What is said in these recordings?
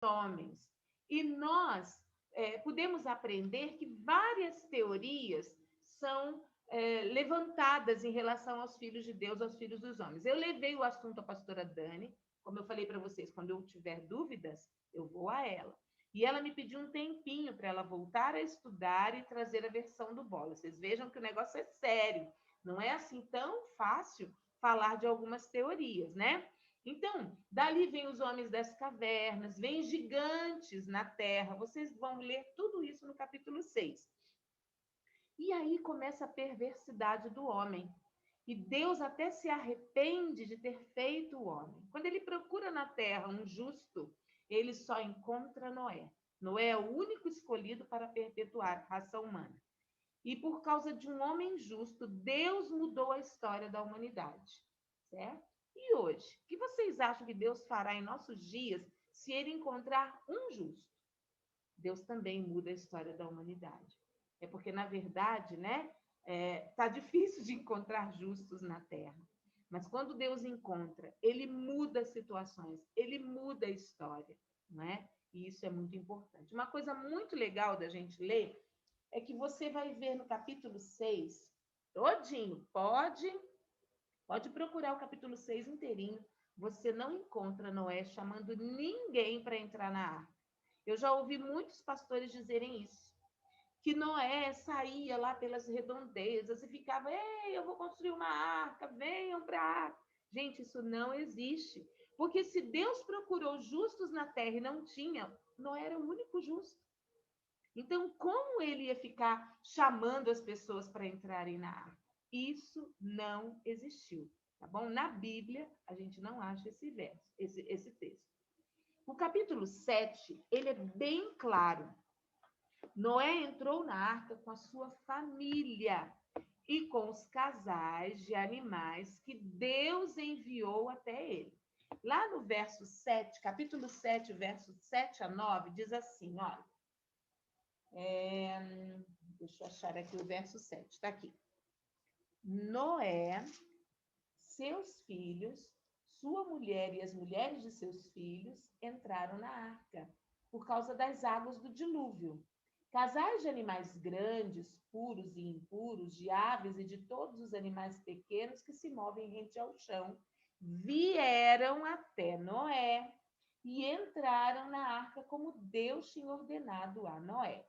homens. E nós podemos aprender que várias teorias são levantadas em relação aos filhos de Deus, aos filhos dos homens. Eu levei o assunto à pastora Dani, como eu falei para vocês, quando eu tiver dúvidas, eu vou a ela. E ela me pediu um tempinho para ela voltar a estudar e trazer a versão do Bola. Vocês vejam que o negócio é sério. Não é assim tão fácil falar de algumas teorias, né? Então, dali vem os homens das cavernas, vem gigantes na terra. Vocês vão ler tudo isso no capítulo 6. E aí começa a perversidade do homem. E Deus até se arrepende de ter feito o homem. Quando ele procura na terra um justo, ele só encontra Noé. Noé é o único escolhido para perpetuar a raça humana. E por causa de um homem justo, Deus mudou a história da humanidade. Certo? E hoje, o que vocês acham que Deus fará em nossos dias se ele encontrar um justo? Deus também muda a história da humanidade. É porque, na verdade, né, tá difícil de encontrar justos na Terra. Mas quando Deus encontra, ele muda as situações, ele muda a história, não é? E isso é muito importante. Uma coisa muito legal da gente ler é que você vai ver no capítulo 6, todinho, pode procurar o capítulo 6 inteirinho, você não encontra Noé chamando ninguém para entrar na arca. Eu já ouvi muitos pastores dizerem isso, que Noé saía lá pelas redondezas e ficava, ei, eu vou construir uma arca, venham para a arca. Gente, isso não existe. Porque se Deus procurou justos na terra e não tinha, Noé era o único justo. Então, como ele ia ficar chamando as pessoas para entrarem na arca? Isso não existiu, tá bom? Na Bíblia, a gente não acha esse verso, esse texto. O capítulo 7, ele é bem claro. Noé entrou na arca com a sua família e com os casais de animais que Deus enviou até ele. Lá no verso 7, capítulo 7, versos 7 a 9, diz assim, olha, deixa eu achar aqui o verso 7, está aqui. Noé, seus filhos, sua mulher e as mulheres de seus filhos entraram na arca por causa das águas do dilúvio. Casais de animais grandes, puros e impuros, de aves e de todos os animais pequenos que se movem rente ao chão, vieram até Noé e entraram na arca como Deus tinha ordenado a Noé.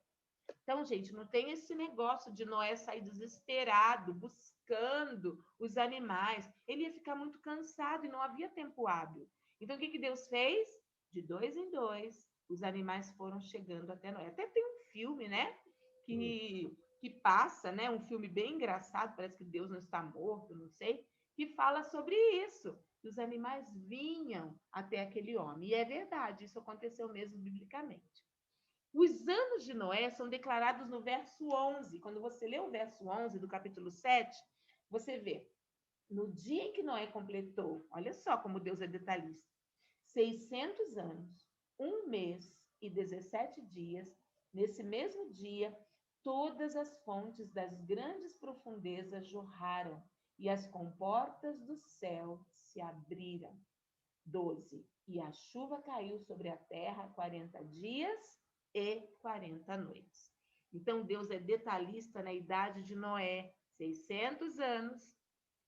Então, gente, não tem esse negócio de Noé sair desesperado, buscando os animais. Ele ia ficar muito cansado e não havia tempo hábil. Então, o que Deus fez? De 2 em 2, os animais foram chegando até Noé. Até tem um filme, né? Que passa, né? Um filme bem engraçado, parece que Deus não está morto, não sei, que fala sobre isso. Que os animais vinham até aquele homem. E é verdade, isso aconteceu mesmo biblicamente. Os anos de Noé são declarados no verso 11. Quando você lê o verso 11 do capítulo 7, você vê, no dia em que Noé completou, olha só como Deus é detalhista, 600 anos, 1 mês e 17 dias, nesse mesmo dia, todas as fontes das grandes profundezas jorraram e as comportas do céu se abriram. 12. E a chuva caiu sobre a terra 40 dias e 40 noites. Então, Deus é detalhista na idade de Noé, 600 anos,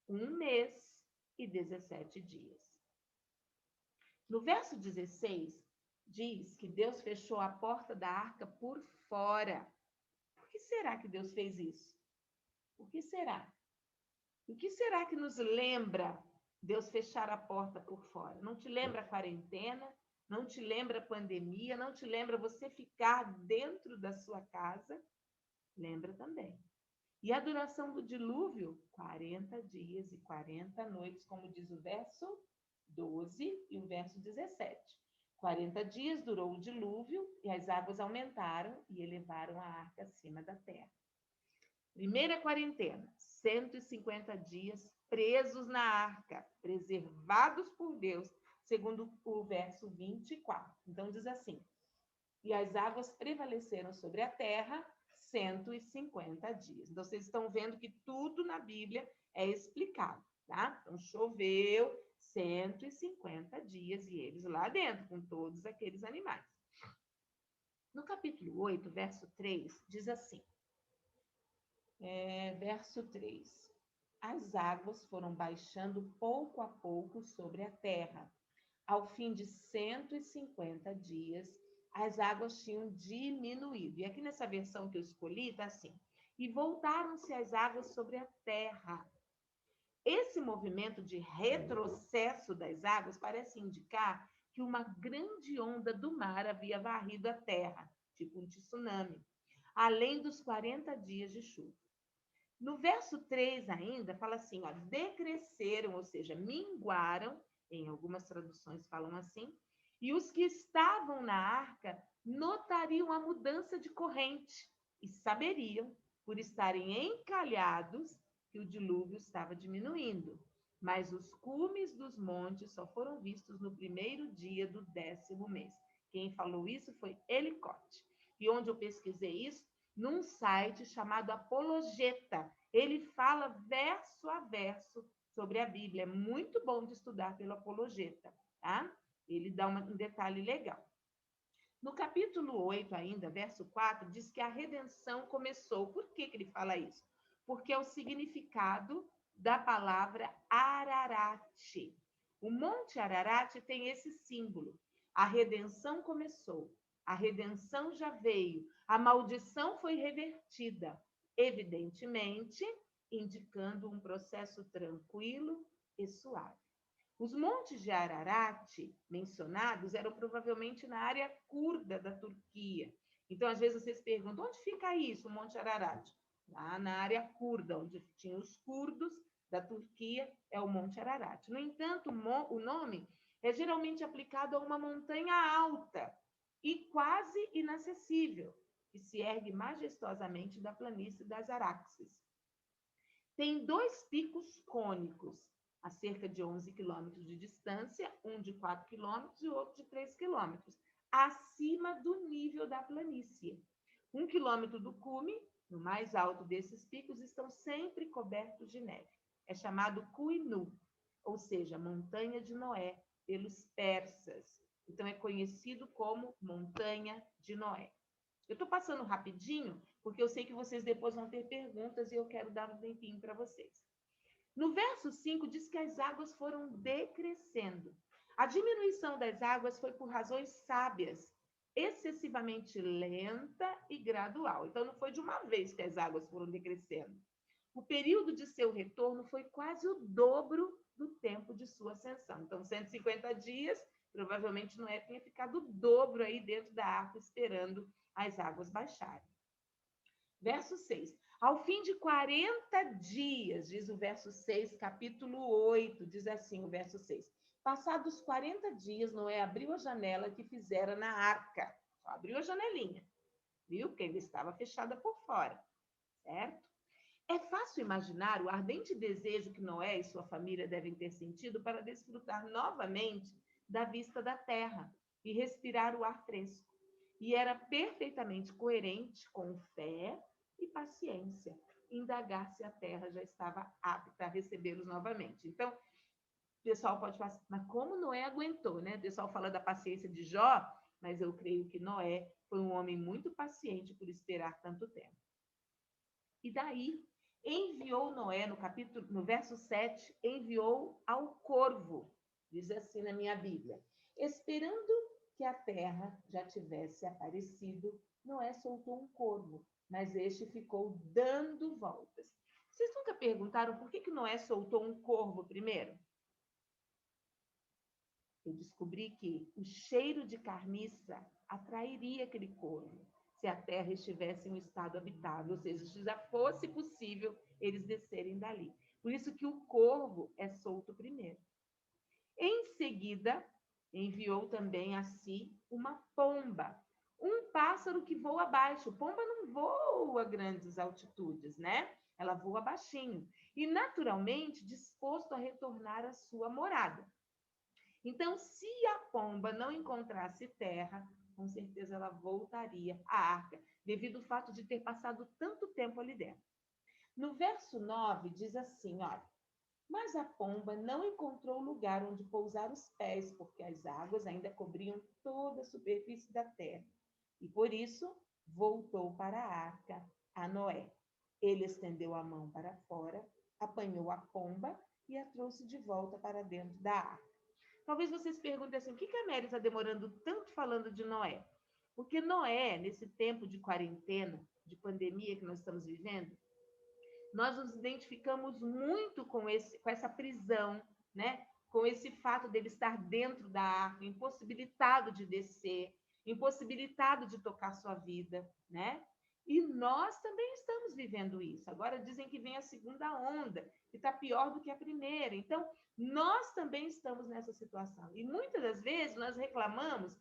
1 mês e 17 dias. No verso 16, diz que Deus fechou a porta da arca por fora. Por que será que Deus fez isso? Por que será? O que será que nos lembra Deus fechar a porta por fora? Não te lembra a quarentena? Não te lembra a pandemia? Não te lembra você ficar dentro da sua casa? Lembra também. E a duração do dilúvio? 40 dias e 40 noites, como diz o verso 12 e o verso 17. 40 dias durou o dilúvio e as águas aumentaram e elevaram a arca acima da terra. Primeira quarentena, 150 dias presos na arca, preservados por Deus, segundo o verso 24. Então diz assim: e as águas prevaleceram sobre a terra 150 dias. Então vocês estão vendo que tudo na Bíblia é explicado, tá? Então choveu 150 dias e eles lá dentro, com todos aqueles animais. No capítulo 8, verso 3, diz assim, verso 3: As águas foram baixando pouco a pouco sobre a terra. Ao fim de 150 dias, as águas tinham diminuído. E aqui nessa versão que eu escolhi, está assim: e voltaram-se as águas sobre a terra. Esse movimento de retrocesso das águas parece indicar que uma grande onda do mar havia varrido a terra, tipo um tsunami, além dos 40 dias de chuva. No verso 3 ainda, fala assim, ó, decresceram, ou seja, minguaram, em algumas traduções falam assim, e os que estavam na arca notariam a mudança de corrente e saberiam, por estarem encalhados, que o dilúvio estava diminuindo. Mas os cumes dos montes só foram vistos no primeiro dia do 10º mês. Quem falou isso foi Elicote. E onde eu pesquisei isso? Num site chamado Apologeta. Ele fala verso a verso sobre a Bíblia. É muito bom de estudar pelo Apologeta, tá? Ele dá um detalhe legal. No capítulo 8 ainda, verso 4, diz que a redenção começou. Por que ele fala isso? Porque é o significado da palavra Ararat. O Monte Ararat tem esse símbolo. A redenção começou. A redenção já veio. A maldição foi revertida. Evidentemente, indicando um processo tranquilo e suave. Os montes de Ararat mencionados eram provavelmente na área curda da Turquia. Então, às vezes vocês perguntam, onde fica isso, o Monte Ararat? Lá na área curda, onde tinham os curdos da Turquia, é o Monte Ararat. No entanto, o nome é geralmente aplicado a uma montanha alta e quase inacessível, que se ergue majestosamente da planície das Araxes. Tem 2 picos cônicos, a cerca de 11 quilômetros de distância, um de 4 quilômetros e o outro de 3 quilômetros, acima do nível da planície. 1 quilômetro do cume, no mais alto desses picos, estão sempre cobertos de neve. É chamado Kuinu, ou seja, Montanha de Noé, pelos persas. Então, é conhecido como Montanha de Noé. Eu estou passando rapidinho, porque eu sei que vocês depois vão ter perguntas e eu quero dar um tempinho para vocês. No verso 5, diz que as águas foram decrescendo. A diminuição das águas foi por razões sábias, excessivamente lenta e gradual. Então, não foi de uma vez que as águas foram decrescendo. O período de seu retorno foi quase o dobro do tempo de sua ascensão. Então, 150 dias, provavelmente Noé tinha ficado o dobro aí dentro da arca, esperando as águas baixarem. Verso 6. Ao fim de 40 dias, diz o verso 6, capítulo 8, diz assim o verso 6. Passados 40 dias, Noé abriu a janela que fizera na arca. Só abriu a janelinha, viu? Porque ainda estava fechada por fora, certo? É fácil imaginar o ardente desejo que Noé e sua família devem ter sentido para desfrutar novamente da vista da terra e respirar o ar fresco. E era perfeitamente coerente com fé e paciência indagar se a terra já estava apta a recebê-los novamente. Então, o pessoal pode falar, mas como Noé aguentou, né? O pessoal fala da paciência de Jó, mas eu creio que Noé foi um homem muito paciente por esperar tanto tempo. E daí, enviou Noé, no verso 7, enviou ao corvo, diz assim na minha Bíblia, esperando que a terra já tivesse aparecido, Noé soltou um corvo, mas este ficou dando voltas. Vocês nunca perguntaram por que Noé soltou um corvo primeiro? Eu descobri que o cheiro de carniça atrairia aquele corvo se a terra estivesse em um estado habitável, ou seja, se já fosse possível eles descerem dali. Por isso que o corvo é solto primeiro. Em seguida, enviou também a si uma pomba, um pássaro que voa baixo. Pomba não voa a grandes altitudes, né? Ela voa baixinho e, naturalmente, disposto a retornar à sua morada. Então, se a pomba não encontrasse terra, com certeza ela voltaria à arca, devido ao fato de ter passado tanto tempo ali dentro. No verso 9, diz assim, olha, mas a pomba não encontrou lugar onde pousar os pés, porque as águas ainda cobriam toda a superfície da terra. E por isso voltou para a arca a Noé. Ele estendeu a mão para fora, apanhou a pomba e a trouxe de volta para dentro da arca. Talvez vocês perguntem assim, por que a Mary está demorando tanto falando de Noé? Porque Noé, nesse tempo de quarentena, de pandemia que nós estamos vivendo, nós nos identificamos muito com essa prisão, né? Com esse fato dele estar dentro da arca, impossibilitado de descer, impossibilitado de tocar sua vida, né? E nós também estamos vivendo isso. Agora dizem que vem a segunda onda, que está pior do que a primeira. Então, nós também estamos nessa situação. E muitas das vezes nós reclamamos,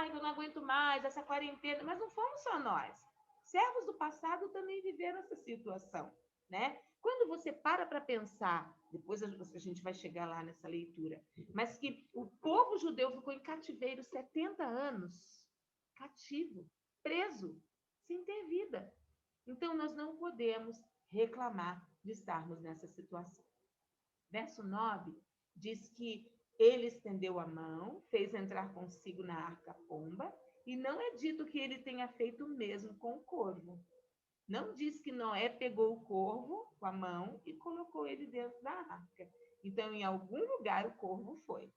eu não aguento mais essa quarentena, mas não fomos só nós. Servos do passado também viveram essa situação, né? Quando você para pensar, depois a gente vai chegar lá nessa leitura, mas que o povo judeu ficou em cativeiro 70 anos, cativo, preso, sem ter vida. Então, nós não podemos reclamar de estarmos nessa situação. Verso 9 diz que ele estendeu a mão, fez entrar consigo na arca a pomba, e não é dito que ele tenha feito o mesmo com o corvo. Não diz que Noé pegou o corvo com a mão e colocou ele dentro da arca. Então, em algum lugar o corvo foi.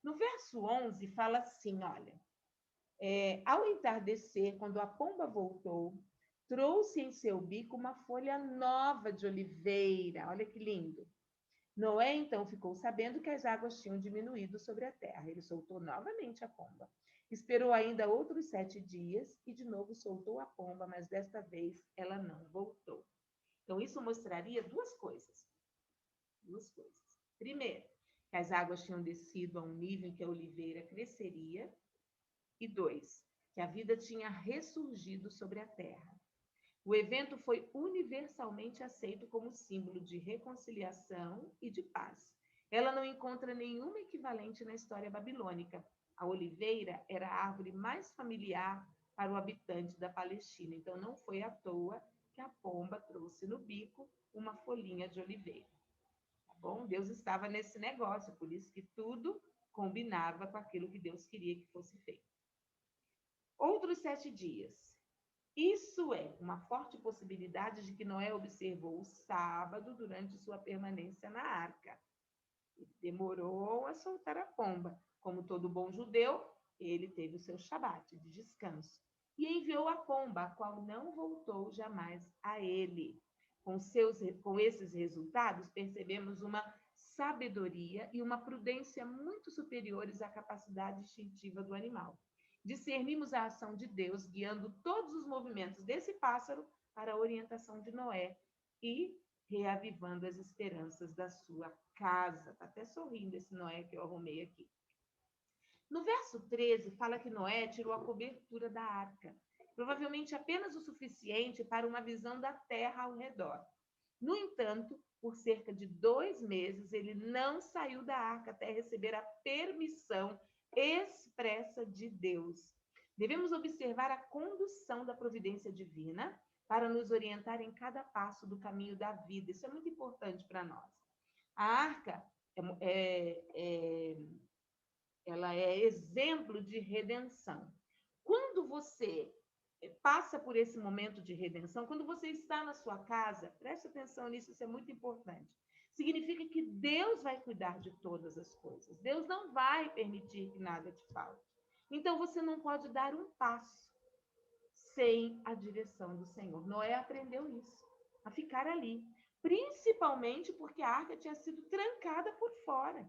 No verso 11 fala assim, olha, ao entardecer, quando a pomba voltou, trouxe em seu bico uma folha nova de oliveira. Olha que lindo. Noé, então, ficou sabendo que as águas tinham diminuído sobre a terra. Ele soltou novamente a pomba. Esperou ainda outros 7 dias e de novo soltou a pomba, mas desta vez ela não voltou. Então, isso mostraria duas coisas. Duas coisas. Primeiro, que as águas tinham descido a um nível em que a oliveira cresceria. E dois, que a vida tinha ressurgido sobre a terra. O evento foi universalmente aceito como símbolo de reconciliação e de paz. Ela não encontra nenhum equivalente na história babilônica. A oliveira era a árvore mais familiar para o habitante da Palestina. Então, não foi à toa que a pomba trouxe no bico uma folhinha de oliveira. Tá bom? Deus estava nesse negócio, por isso que tudo combinava com aquilo que Deus queria que fosse feito. Outros 7 dias. Isso é uma forte possibilidade de que Noé observou o sábado durante sua permanência na arca. Ele demorou a soltar a pomba. Como todo bom judeu, ele teve o seu shabat de descanso. E enviou a pomba, a qual não voltou jamais a ele. Com esses resultados, percebemos uma sabedoria e uma prudência muito superiores à capacidade instintiva do animal. Discernimos a ação de Deus guiando todos os movimentos desse pássaro para a orientação de Noé e reavivando as esperanças da sua casa. Está até sorrindo esse Noé que eu arrumei aqui. No verso 13, fala que Noé tirou a cobertura da arca, provavelmente apenas o suficiente para uma visão da terra ao redor. No entanto, por cerca de 2 meses, ele não saiu da arca até receber a permissão expressa de Deus. Devemos observar a condução da providência divina para nos orientar em cada passo do caminho da vida. Isso é muito importante para nós. A arca ela é exemplo de redenção. Quando você passa por esse momento de redenção, quando você está na sua casa, preste atenção nisso, isso é muito importante. Significa que Deus vai cuidar de todas as coisas. Deus não vai permitir que nada te falte. Então, você não pode dar um passo sem a direção do Senhor. Noé aprendeu isso, a ficar ali. Principalmente porque a arca tinha sido trancada por fora.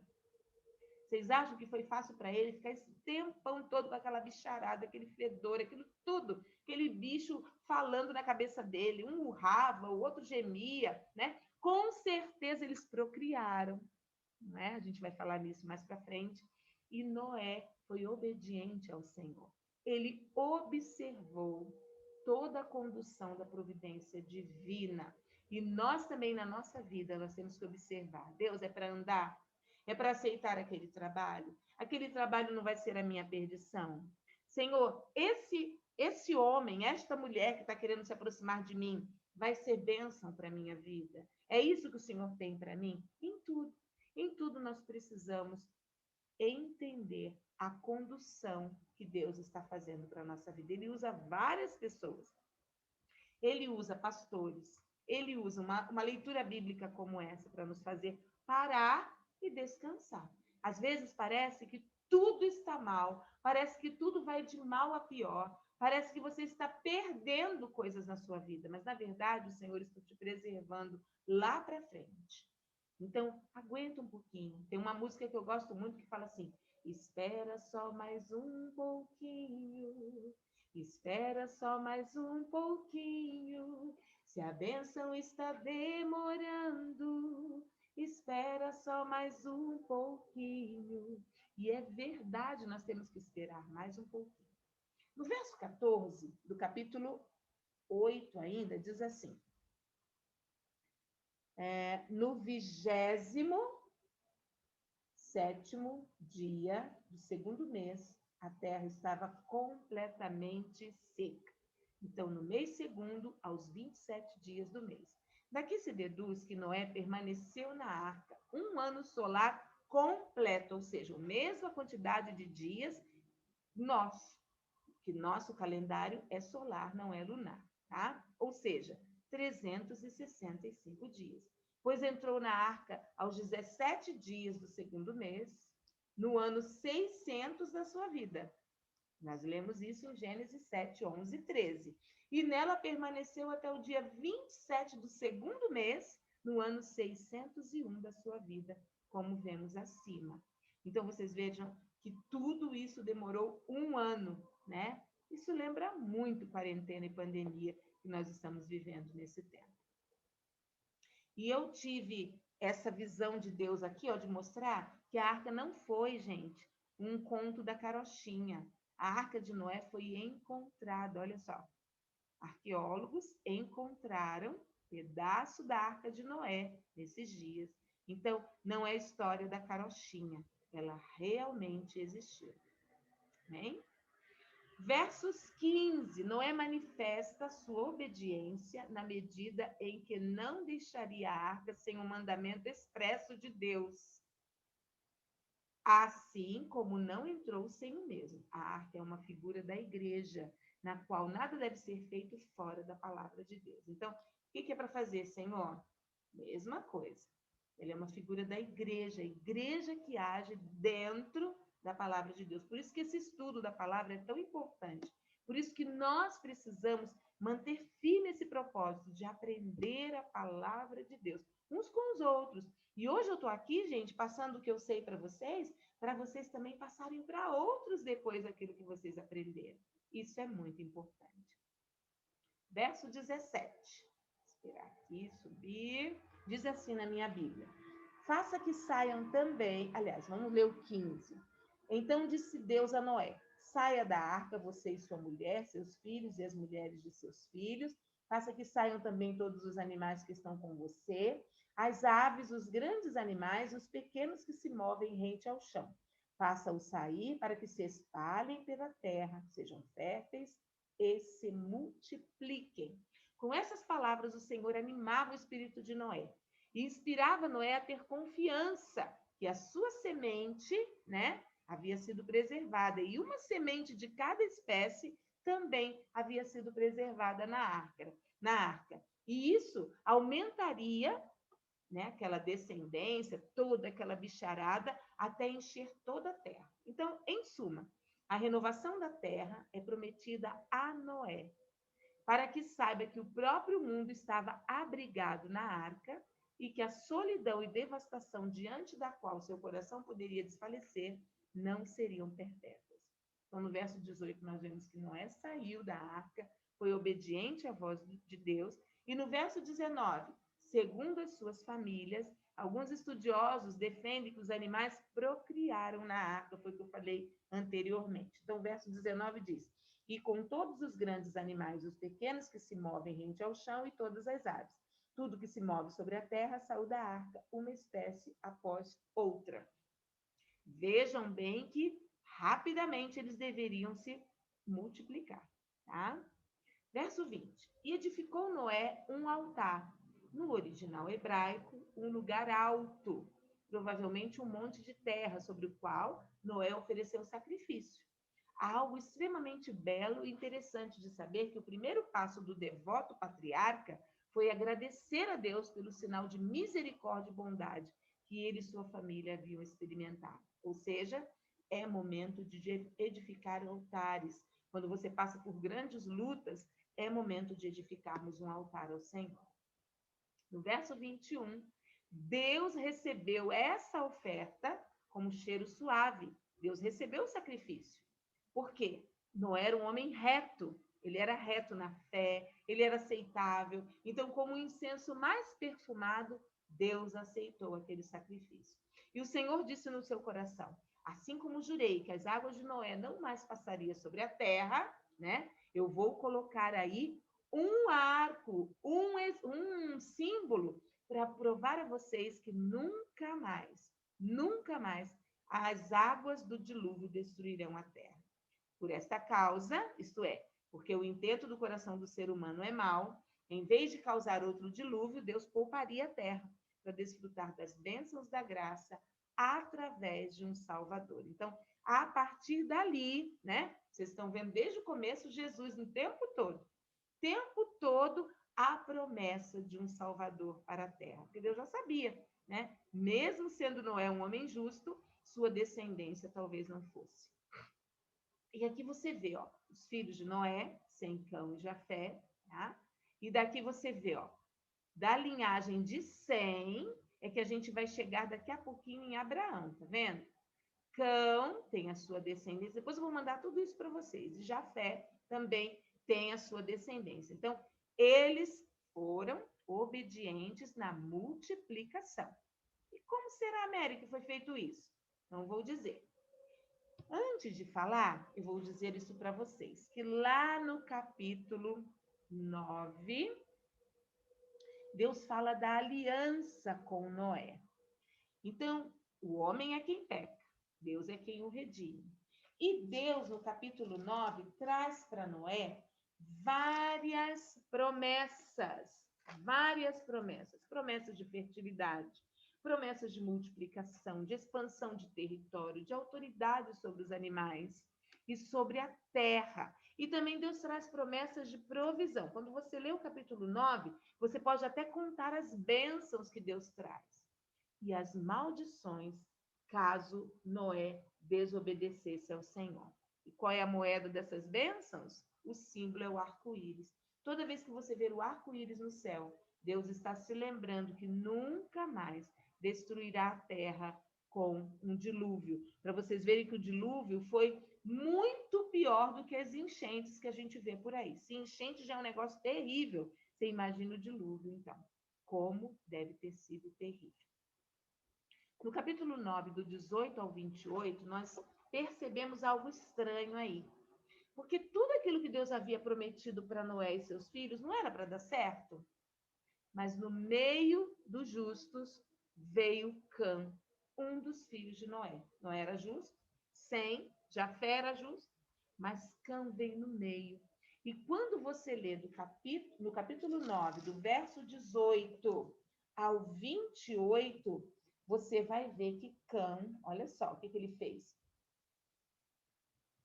Vocês acham que foi fácil para ele ficar esse tempão todo com aquela bicharada, aquele fedor, aquilo tudo, aquele bicho falando na cabeça dele, um urrava, o outro gemia, né? Com certeza eles procriaram, né? A gente vai falar nisso mais para frente. E Noé foi obediente ao Senhor. Ele observou toda a condução da providência divina. E nós também, na nossa vida, nós temos que observar. Deus é para andar? É para aceitar aquele trabalho? Aquele trabalho não vai ser a minha perdição? Senhor, esse homem, esta mulher que está querendo se aproximar de mim, vai ser bênção para a minha vida? É isso que o Senhor tem para mim? Em tudo. Em tudo nós precisamos entender a condução que Deus está fazendo para a nossa vida. Ele usa várias pessoas. Ele usa pastores. Ele usa uma leitura bíblica como essa para nos fazer parar e descansar. Às vezes parece que tudo está mal, parece que tudo vai de mal a pior, parece que você está perdendo coisas na sua vida, mas na verdade o Senhor está te preservando lá para frente. Então, aguenta um pouquinho. Tem uma música que eu gosto muito que fala assim: espera só mais um pouquinho, espera só mais um pouquinho. Se a bênção está demorando, espera só mais um pouquinho. E é verdade, nós temos que esperar mais um pouquinho. No verso 14 do capítulo 8 ainda, diz assim: no 27º dia do segundo mês, a terra estava completamente seca. Então, no mês segundo, aos 27 dias do mês. Daqui se deduz que Noé permaneceu na arca um ano solar completo, ou seja, a mesma quantidade de dias nosso, que nosso calendário é solar, não é lunar, tá? Ou seja, 365 dias. Pois entrou na arca aos 17 dias do segundo mês, no ano 600 da sua vida. Nós lemos isso em Gênesis 7, 11 e 13. E nela permaneceu até o dia 27 do segundo mês, no ano 601 da sua vida, como vemos acima. Então, vocês vejam que tudo isso demorou um ano, né? Isso lembra muito quarentena e pandemia que nós estamos vivendo nesse tempo. E eu tive essa visão de Deus aqui, ó, de mostrar que a arca não foi, gente, um conto da carochinha. A arca de Noé foi encontrada, olha só. Arqueólogos encontraram pedaço da arca de Noé nesses dias. Então, não é história da carochinha. Ela realmente existiu. Amém? Versos 15, Noé manifesta sua obediência na medida em que não deixaria a arca sem um mandamento expresso de Deus, assim como não entrou sem o mesmo. A arca é uma figura da igreja, na qual nada deve ser feito fora da palavra de Deus. Então, o que é para fazer, Senhor? Mesma coisa. Ele é uma figura da igreja, a igreja que age dentro da palavra de Deus. Por isso que esse estudo da palavra é tão importante. Por isso que nós precisamos manter firme esse propósito de aprender a palavra de Deus, uns com os outros. E hoje eu estou aqui, gente, passando o que eu sei para vocês também passarem para outros depois aquilo que vocês aprenderam. Isso é muito importante. Verso 17. Vou esperar aqui, subir. Diz assim na minha Bíblia: faça que saiam também, aliás, vamos ler o 15. Então disse Deus a Noé: saia da arca, você e sua mulher, seus filhos e as mulheres de seus filhos. Faça que saiam também todos os animais que estão com você, as aves, os grandes animais, os pequenos que se movem rente ao chão. Faça-os sair para que se espalhem pela terra, sejam férteis e se multipliquem. Com essas palavras, o Senhor animava o espírito de Noé e inspirava Noé a ter confiança que a sua semente, né, havia sido preservada e uma semente de cada espécie também havia sido preservada na arca. E isso aumentaria, né, aquela descendência, toda aquela bicharada, até encher toda a terra. Então, em suma, a renovação da terra é prometida a Noé, para que saiba que o próprio mundo estava abrigado na arca e que a solidão e devastação diante da qual seu coração poderia desfalecer não seriam perpétuas. Então, no verso 18, nós vemos que Noé saiu da arca, foi obediente à voz de Deus, e no verso 19, segundo as suas famílias, alguns estudiosos defendem que os animais procriaram na arca, foi o que eu falei anteriormente. Então, o verso 19 diz: e com todos os grandes animais, os pequenos que se movem rente ao chão e todas as aves. Tudo que se move sobre a terra saiu da arca, uma espécie após outra. Vejam bem que rapidamente eles deveriam se multiplicar, tá? Verso 20. E edificou Noé um altar, no original hebraico, um lugar alto, provavelmente um monte de terra sobre o qual Noé ofereceu sacrifício. Há algo extremamente belo e interessante de saber que o primeiro passo do devoto patriarca foi agradecer a Deus pelo sinal de misericórdia e bondade que ele e sua família haviam experimentado. Ou seja, é momento de edificar altares. Quando você passa por grandes lutas, é momento de edificarmos um altar ao Senhor. No verso 21, Deus recebeu essa oferta como cheiro suave. Deus recebeu o sacrifício. Por quê? Noé era um homem reto. Ele era reto na fé, ele era aceitável. Então, como o incenso mais perfumado, Deus aceitou aquele sacrifício. E o Senhor disse no seu coração: assim como jurei que as águas de Noé não mais passariam sobre a terra, né? Eu vou colocar aí um arco, um símbolo para provar a vocês que nunca mais as águas do dilúvio destruirão a terra. Por esta causa, isto é, porque o intento do coração do ser humano é mau, em vez de causar outro dilúvio, Deus pouparia a terra para desfrutar das bênçãos da graça através de um Salvador. Então, a partir dali, né? Vocês estão vendo desde o começo Jesus no tempo todo a promessa de um Salvador para a terra. Porque Deus já sabia, né? Mesmo sendo Noé um homem justo, sua descendência talvez não fosse. E aqui você vê, ó, os filhos de Noé, Sem, Cão e Jafé, tá? E daqui você vê, ó, da linhagem de Sem, é que a gente vai chegar daqui a pouquinho em Abraão, tá vendo? Cão tem a sua descendência. Depois eu vou mandar tudo isso para vocês. E Jafé também tem a sua descendência. Então, eles foram obedientes na multiplicação. E como será, América, que foi feito isso? Não vou dizer. Antes de falar, eu vou dizer isso para vocês, que lá no capítulo 9, Deus fala da aliança com Noé. Então, o homem é quem peca, Deus é quem o redime. E Deus, no capítulo 9, traz para Noé várias promessas, promessas de fertilidade, promessas de multiplicação, de expansão de território, de autoridade sobre os animais e sobre a terra. E também Deus traz promessas de provisão. Quando você lê o capítulo 9, você pode até contar as bênçãos que Deus traz e as maldições caso Noé desobedecesse ao Senhor. E qual é a moeda dessas bênçãos? O símbolo é o arco-íris. Toda vez que você ver o arco-íris no céu, Deus está se lembrando que nunca mais destruirá a terra com um dilúvio. Para vocês verem que o dilúvio foi muito pior do que as enchentes que a gente vê por aí. Se enchente já é um negócio terrível, você imagina o dilúvio, então. Como deve ter sido terrível. No capítulo 9, do 18 ao 28, nós percebemos algo estranho aí. Porque tudo aquilo que Deus havia prometido para Noé e seus filhos não era para dar certo. Mas no meio dos justos veio Cã, um dos filhos de Noé. Noé era justo, Sem, Jafé era justo, mas Cã veio no meio. E quando você lê no capítulo 9, do verso 18 ao 28, você vai ver que Cã, olha só o que ele fez.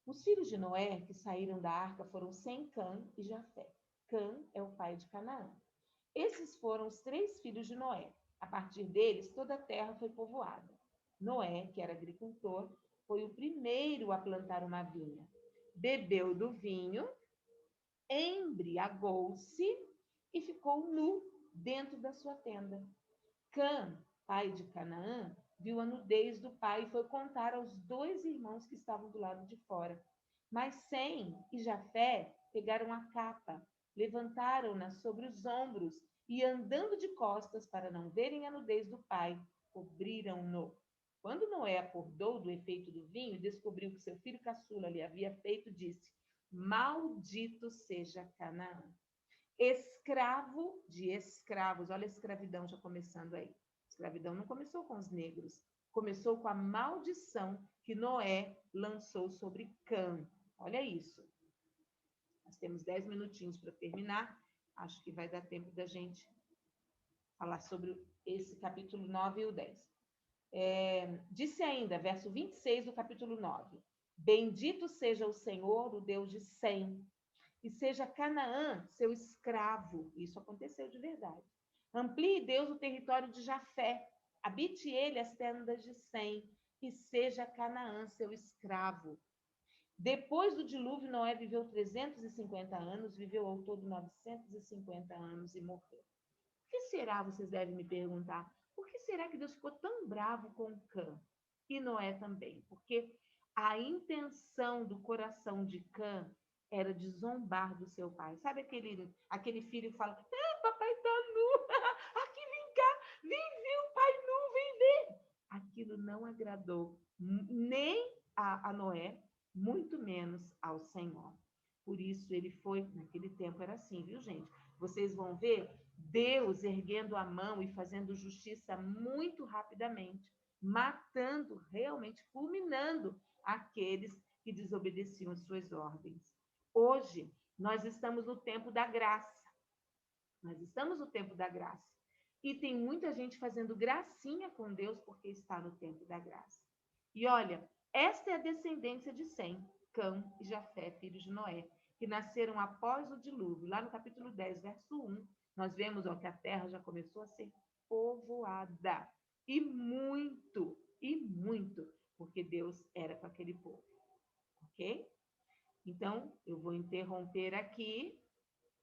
Os filhos de Noé que saíram da arca foram Sem, Cã e Jafé. Cã é o pai de Canaã. Esses foram os 3 filhos de Noé. A partir deles, toda a terra foi povoada. Noé, que era agricultor, foi o primeiro a plantar uma vinha. Bebeu do vinho, embriagou-se e ficou nu dentro da sua tenda. Cã, pai de Canaã, viu a nudez do pai e foi contar aos 2 irmãos que estavam do lado de fora. Mas Sem e Jafé pegaram a capa, levantaram-na sobre os ombros e, andando de costas para não verem a nudez do pai, cobriram-no. Quando Noé acordou do efeito do vinho e descobriu que seu filho caçula lhe havia feito, disse: Maldito seja Canaã, escravo de escravos. Olha a escravidão já começando aí. A escravidão não começou com os negros, começou com a maldição que Noé lançou sobre Cã. Olha isso. Nós temos 10 minutinhos para terminar. Acho que vai dar tempo da gente falar sobre esse capítulo 9 e o 10. Disse ainda, verso 26 do capítulo 9: Bendito seja o Senhor, o Deus de Sem, e seja Canaã seu escravo. Isso aconteceu de verdade. Amplie Deus o território de Jafé, habite ele as tendas de Sem, e seja Canaã seu escravo. Depois do dilúvio, Noé viveu 350 anos, viveu ao todo 950 anos e morreu. Por que será, vocês devem me perguntar, por que será que Deus ficou tão bravo com Cã? E Noé também? Porque a intenção do coração de Cã era de zombar do seu pai. Sabe aquele filho que fala, papai tá nu, aqui vem cá, vem ver o pai nu, vem ver. Aquilo não agradou nem a Noé, muito menos ao Senhor. Por isso ele foi, naquele tempo era assim, viu, gente? Vocês vão ver Deus erguendo a mão e fazendo justiça muito rapidamente, matando, realmente fulminando aqueles que desobedeciam às suas ordens. Hoje, nós estamos no tempo da graça. Nós estamos no tempo da graça. E tem muita gente fazendo gracinha com Deus porque está no tempo da graça. E olha, esta é a descendência de Sem, Cã e Jafé, filhos de Noé, que nasceram após o dilúvio. Lá no capítulo 10, verso 1, nós vemos que a terra já começou a ser povoada. E muito, porque Deus era com aquele povo. Ok? Então, eu vou interromper aqui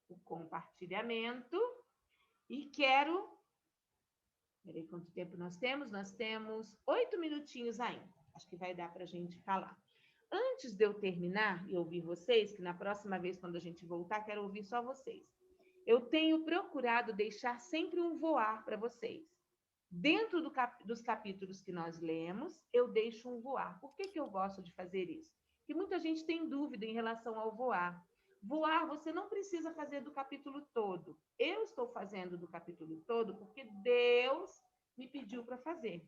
o compartilhamento e quero... Peraí, quanto tempo nós temos? Nós temos 8 minutinhos ainda. Acho que vai dar para a gente falar. Antes de eu terminar e ouvir vocês, que na próxima vez, quando a gente voltar, quero ouvir só vocês. Eu tenho procurado deixar sempre um voar para vocês. Dentro dos capítulos que nós lemos, eu deixo um voar. Por que eu gosto de fazer isso? Porque muita gente tem dúvida em relação ao voar. Voar, você não precisa fazer do capítulo todo. Eu estou fazendo do capítulo todo porque Deus me pediu para fazer.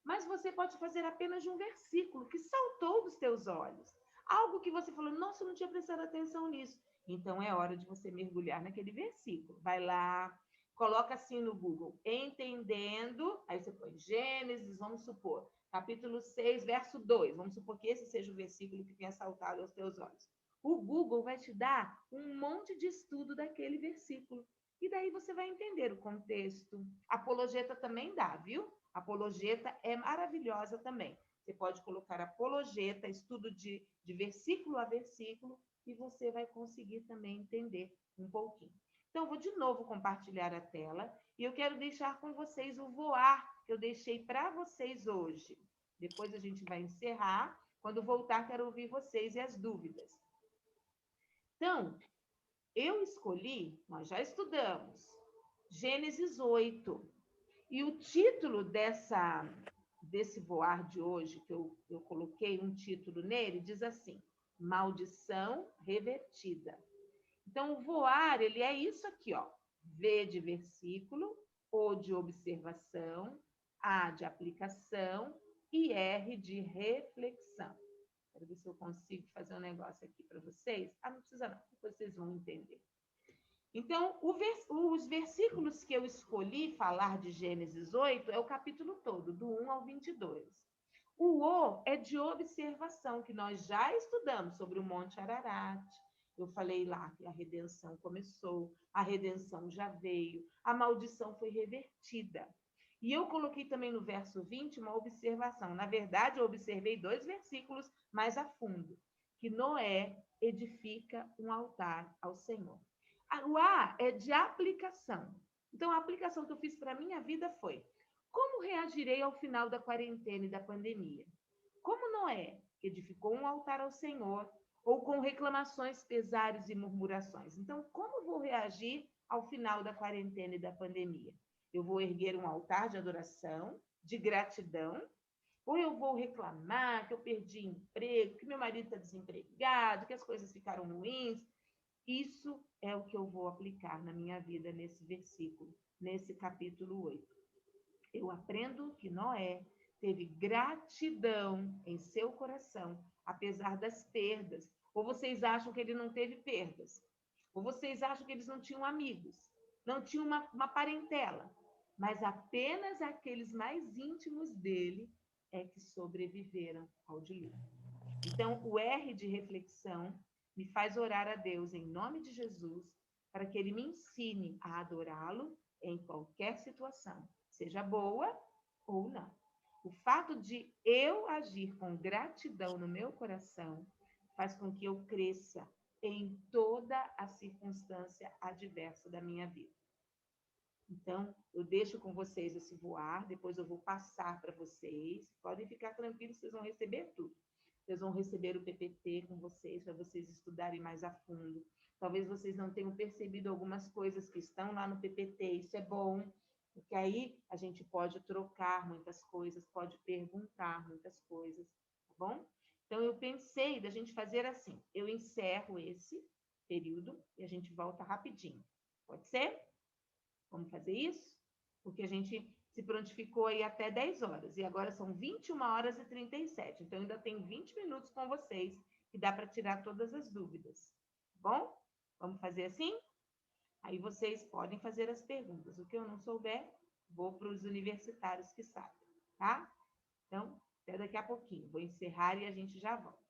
Mas você pode fazer apenas de um versículo que saltou dos teus olhos. Algo que você falou, nossa, eu não tinha prestado atenção nisso. Então é hora de você mergulhar naquele versículo. Vai lá, coloca assim no Google, entendendo, aí você põe Gênesis, vamos supor, capítulo 6, verso 2. Vamos supor que esse seja o versículo que tenha saltado aos teus olhos. O Google vai te dar um monte de estudo daquele versículo. E daí você vai entender o contexto. Apologeta também dá, viu? Apologeta é maravilhosa também. Você pode colocar apologeta, estudo de versículo a versículo, e você vai conseguir também entender um pouquinho. Então, vou de novo compartilhar a tela, e eu quero deixar com vocês o voar que eu deixei para vocês hoje. Depois a gente vai encerrar. Quando voltar, quero ouvir vocês e as dúvidas. Então, eu escolhi, nós já estudamos, Gênesis 8. E o título desse voar de hoje, que eu coloquei um título nele, diz assim, Maldição Revertida. Então, o voar, ele é isso aqui, ó. V de versículo, O de observação, A de aplicação e R de reflexão. Quero ver se eu consigo fazer um negócio aqui para vocês. Ah, não precisa não, vocês vão entender. Então, os versículos que eu escolhi falar de Gênesis 8 é o capítulo todo, do 1 ao 22. O O é de observação, que nós já estudamos sobre o Monte Ararat. Eu falei lá que a redenção começou, a redenção já veio, a maldição foi revertida. E eu coloquei também no verso 20 uma observação. Na verdade, eu observei 2 versículos mais a fundo, que Noé edifica um altar ao Senhor. O A é de aplicação. Então, a aplicação que eu fiz para a minha vida foi: como reagirei ao final da quarentena e da pandemia? Como Noé, que edificou um altar ao Senhor, ou com reclamações, pesares e murmurações? Então, como vou reagir ao final da quarentena e da pandemia? Eu vou erguer um altar de adoração, de gratidão, ou eu vou reclamar que eu perdi emprego, que meu marido está desempregado, que as coisas ficaram ruins? Isso é o que eu vou aplicar na minha vida nesse versículo, nesse capítulo 8. Eu aprendo que Noé teve gratidão em seu coração, apesar das perdas. Ou vocês acham que ele não teve perdas? Ou vocês acham que eles não tinham amigos? Não tinham uma parentela? mas apenas aqueles mais íntimos dele é que sobreviveram ao dilúvio. Então, o R de reflexão me faz orar a Deus em nome de Jesus, para que ele me ensine a adorá-lo em qualquer situação, seja boa ou não. O fato de eu agir com gratidão no meu coração faz com que eu cresça em toda a circunstância adversa da minha vida. Então, eu deixo com vocês esse voar, depois eu vou passar para vocês. Podem ficar tranquilos, vocês vão receber tudo. Vocês vão receber o PPT com vocês, para vocês estudarem mais a fundo. Talvez vocês não tenham percebido algumas coisas que estão lá no PPT, isso é bom, porque aí a gente pode trocar muitas coisas, pode perguntar muitas coisas, tá bom? Então, eu pensei da gente fazer assim, eu encerro esse período e a gente volta rapidinho. Pode ser? Vamos fazer isso? Porque a gente se prontificou aí até 10 horas, e agora são 21 horas e 37, então ainda tem 20 minutos com vocês, que dá para tirar todas as dúvidas, tá bom? Vamos fazer assim? Aí vocês podem fazer as perguntas. O que eu não souber, vou para os universitários que sabem, tá? Então, até daqui a pouquinho. Vou encerrar e a gente já volta.